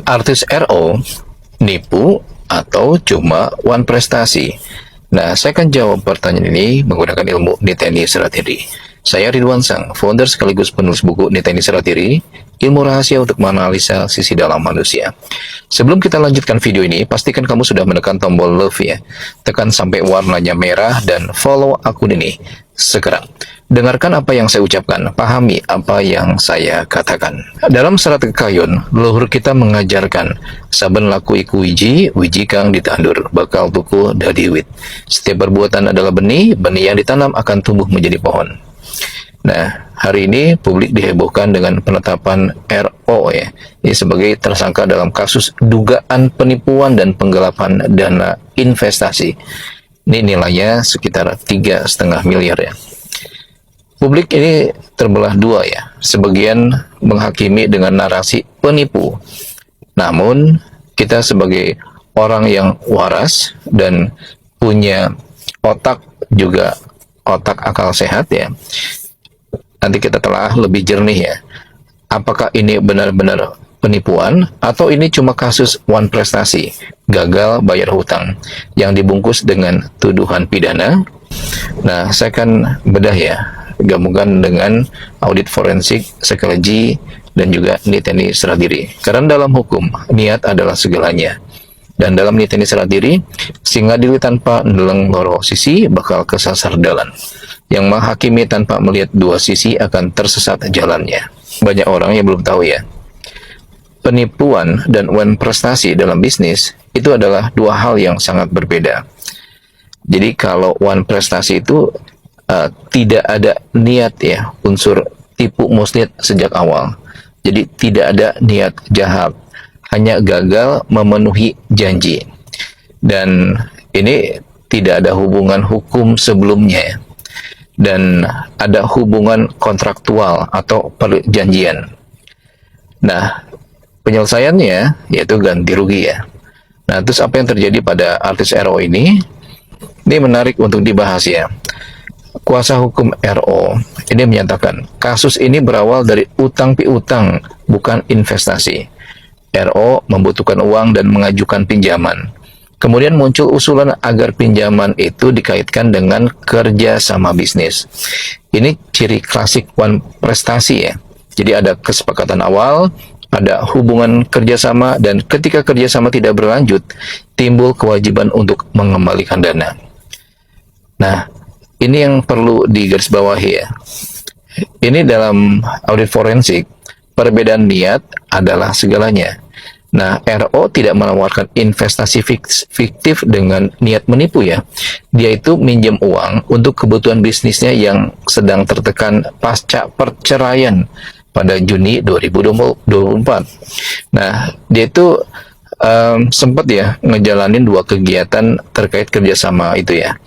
Artis RO, nipu, atau cuma one prestasi? Nah, saya akan jawab pertanyaan ini menggunakan ilmu Niteni Seratiri. Saya Ridwan Sang, founder sekaligus penulis buku Niteni Seratiri, ilmu rahasia untuk menganalisa sisi dalam manusia. Sebelum kita lanjutkan video ini, pastikan kamu sudah menekan tombol love ya. Tekan sampai warnanya merah dan follow akun ini sekarang. Dengarkan apa yang saya ucapkan, pahami apa yang saya katakan. Dalam serat kekayun, leluhur kita mengajarkan, saben laku iku wiji, wiji kang ditandur, bakal tuku dadi wit. Setiap perbuatan adalah benih, benih yang ditanam akan tumbuh menjadi pohon. Nah, hari ini publik dihebohkan dengan penetapan RO ya, ini sebagai tersangka dalam kasus dugaan penipuan dan penggelapan dana investasi. Ini nilainya sekitar 3,5 miliar ya. Publik ini terbelah dua ya, sebagian menghakimi dengan narasi penipu. Namun, kita sebagai orang yang waras dan punya otak juga otak akal sehat ya, nanti kita telah lebih jernih ya. Apakah ini benar-benar penipuan atau ini cuma kasus one prestasi, gagal bayar hutang yang dibungkus dengan tuduhan pidana? Nah, saya akan bedah ya, gabungkan dengan audit forensik, psikologi, dan juga Niteni Seratiri. Karena dalam hukum, niat adalah segalanya. Dan dalam Niteni Seratiri, singa dili tanpa ndeleng loro sisi bakal kesasar dalan. Yang menghakimi tanpa melihat dua sisi akan tersesat jalannya. Banyak orang yang belum tahu ya. Penipuan dan one prestasi dalam bisnis itu adalah dua hal yang sangat berbeda. Jadi kalau one prestasi itu tidak ada niat ya, unsur tipu muslit sejak awal. Jadi tidak ada niat jahat, hanya gagal memenuhi janji. Dan ini tidak ada hubungan hukum sebelumnya ya. Dan ada hubungan kontraktual atau perjanjian. Nah, penyelesaiannya yaitu ganti rugi ya. Nah, terus apa yang terjadi pada artis RO ini? Ini menarik untuk dibahas ya. Kuasa hukum RO ini menyatakan kasus ini berawal dari utang piutang, bukan investasi. RO membutuhkan uang dan mengajukan pinjaman. Kemudian muncul usulan agar pinjaman itu dikaitkan dengan kerja sama bisnis. Ini ciri klasik one prestasi ya. Jadi ada kesepakatan awal, ada hubungan kerjasama, dan ketika kerjasama tidak berlanjut, timbul kewajiban untuk mengembalikan dana. Nah, ini yang perlu digarisbawahi ya. Ini dalam audit forensik, perbedaan niat adalah segalanya. Nah, RO tidak menawarkan investasi fiktif dengan niat menipu ya. Dia itu minjem uang untuk kebutuhan bisnisnya yang sedang tertekan pasca perceraian pada Juni 2024. Nah, dia itu sempat ya ngejalanin dua kegiatan terkait kerjasama itu ya.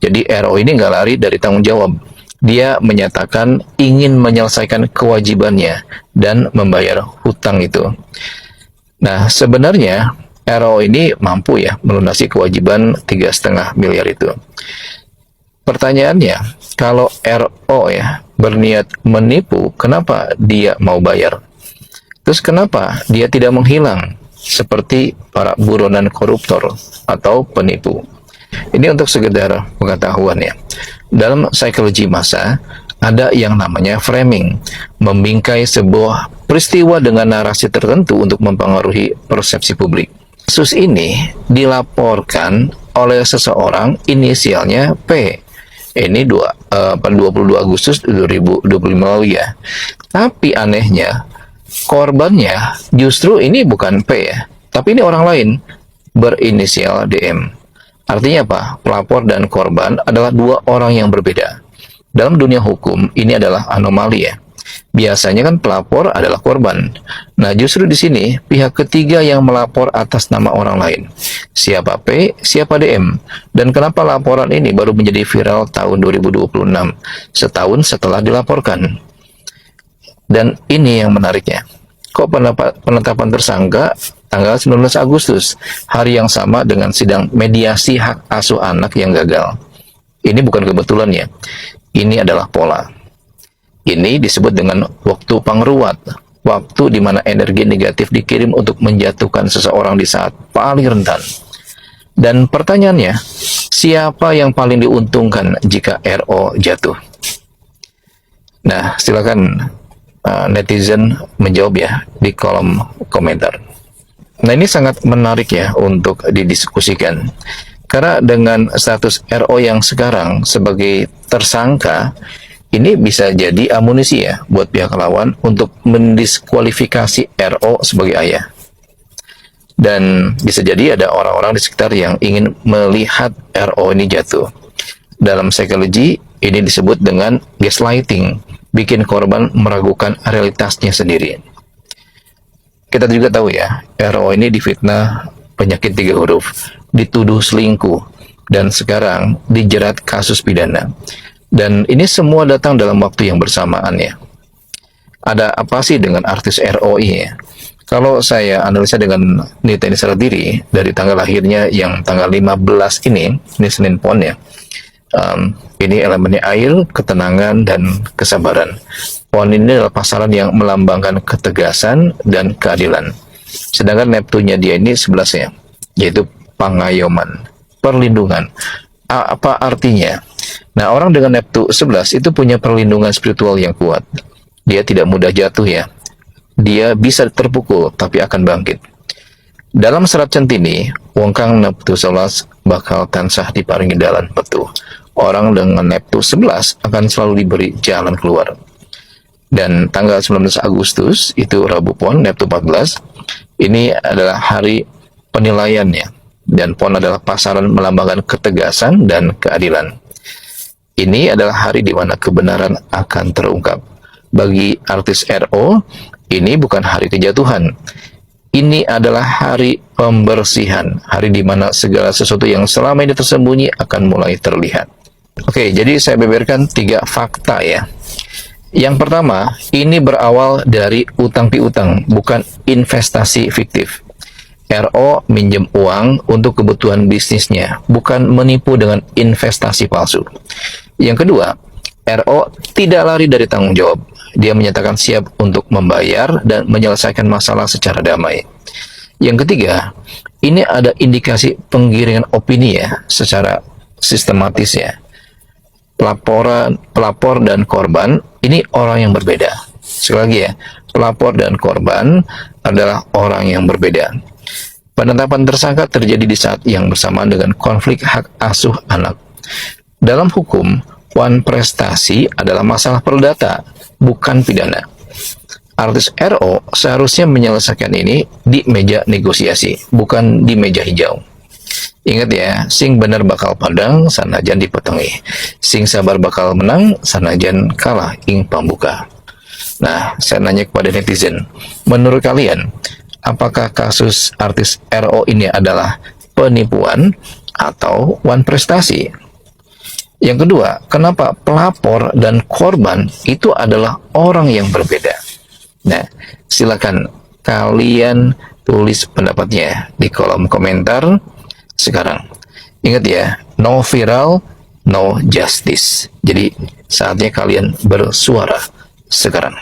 Jadi RO ini nggak lari dari tanggung jawab. Dia menyatakan ingin menyelesaikan kewajibannya dan membayar hutang itu. Nah, sebenarnya RO ini mampu ya melunasi kewajiban 3,5 miliar itu. Pertanyaannya, kalau RO ya berniat menipu, kenapa dia mau bayar? Terus kenapa dia tidak menghilang seperti para buronan koruptor atau penipu? Ini untuk sekedar pengetahuan ya. Dalam psikologi massa, ada yang namanya framing, membingkai sebuah peristiwa dengan narasi tertentu untuk mempengaruhi persepsi publik. Kasus ini dilaporkan oleh seseorang inisialnya P. Ini pada 22 Agustus 2025 lalu ya. Tapi anehnya, korbannya justru ini bukan P ya, tapi ini orang lain berinisial DM. Artinya apa? Pelapor dan korban adalah dua orang yang berbeda. Dalam dunia hukum, ini adalah anomali ya. Biasanya kan pelapor adalah korban. Nah, justru di sini pihak ketiga yang melapor atas nama orang lain. Siapa P, siapa DM. Dan kenapa laporan ini baru menjadi viral tahun 2026, setahun setelah dilaporkan. Dan ini yang menariknya. Kok penetapan tersangka tanggal 19 Agustus, hari yang sama dengan sidang mediasi hak asuh anak yang gagal. Ini bukan kebetulan ya. Ini adalah pola. Ini disebut dengan waktu pangruat. waktu di mana energi negatif dikirim untuk menjatuhkan seseorang di saat paling rentan. Dan pertanyaannya, siapa yang paling diuntungkan jika RO jatuh? Nah, silakan netizen menjawab ya di kolom komentar. Nah, ini sangat menarik ya untuk didiskusikan. Karena dengan status RO yang sekarang sebagai tersangka, ini bisa jadi amunisi ya buat pihak lawan untuk mendiskualifikasi RO sebagai ayah. Dan bisa jadi ada orang-orang di sekitar yang ingin melihat RO ini jatuh. Dalam psikologi, ini disebut dengan gaslighting, bikin korban meragukan realitasnya sendiri. Kita juga tahu ya, RO ini difitnah penyakit 3 huruf, dituduh selingkuh, dan sekarang dijerat kasus pidana. Dan ini semua datang dalam waktu yang bersamaan ya. Ada apa sih dengan artis RO ini ya? Kalau saya analisa dengan Nita Eni Saratdiri dari tanggal lahirnya yang tanggal 15 ini Senin Pon ya. Ini elemennya air, ketenangan, dan kesabaran. Pon ini adalah pasaran yang melambangkan ketegasan dan keadilan. Sedangkan Neptunnya dia ini 11 ya, yaitu pengayoman, perlindungan. Apa artinya? Nah, orang dengan Neptu 11 itu punya perlindungan spiritual yang kuat. Dia tidak mudah jatuh ya. Dia bisa terpukul tapi akan bangkit. Dalam serat centini, wong kang Neptu 11 bakal tansah diparingi dalan petu. Orang dengan Neptu 11 akan selalu diberi jalan keluar. Dan tanggal 19 Agustus itu Rabu Pon, Neptu 14, ini adalah hari penilaiannya. Dan Pon adalah pasaran melambangkan ketegasan dan keadilan. Ini adalah hari di mana kebenaran akan terungkap. Bagi artis RO, ini bukan hari kejatuhan. Ini adalah hari pembersihan, hari di mana segala sesuatu yang selama ini tersembunyi akan mulai terlihat. Oke, jadi saya beberkan 3 fakta ya. Yang pertama, ini berawal dari utang piutang, bukan investasi fiktif. RO minjem uang untuk kebutuhan bisnisnya, bukan menipu dengan investasi palsu. Yang kedua, RO tidak lari dari tanggung jawab. Dia menyatakan siap untuk membayar dan menyelesaikan masalah secara damai. Yang ketiga, ini ada indikasi penggiringan opini ya, secara sistematis ya. Pelapor dan korban ini orang yang berbeda. Sekali lagi ya, pelapor dan korban adalah orang yang berbeda. Penetapan tersangka terjadi di saat yang bersamaan dengan konflik hak asuh anak. Dalam hukum, wan prestasi adalah masalah perdata, bukan pidana. Artis RO seharusnya menyelesaikan ini di meja negosiasi, bukan di meja hijau. Ingat ya, sing benar bakal padang, sanajan dipetengi. Sing sabar bakal menang, sanajan kalah ing pambuka. Nah, saya nanya kepada netizen, menurut kalian, apakah kasus artis RO ini adalah penipuan atau wan prestasi? Yang kedua, kenapa pelapor dan korban itu adalah orang yang berbeda? Nah, silakan kalian tulis pendapatnya di kolom komentar sekarang. Ingat ya, no viral, no justice. Jadi, saatnya kalian bersuara sekarang.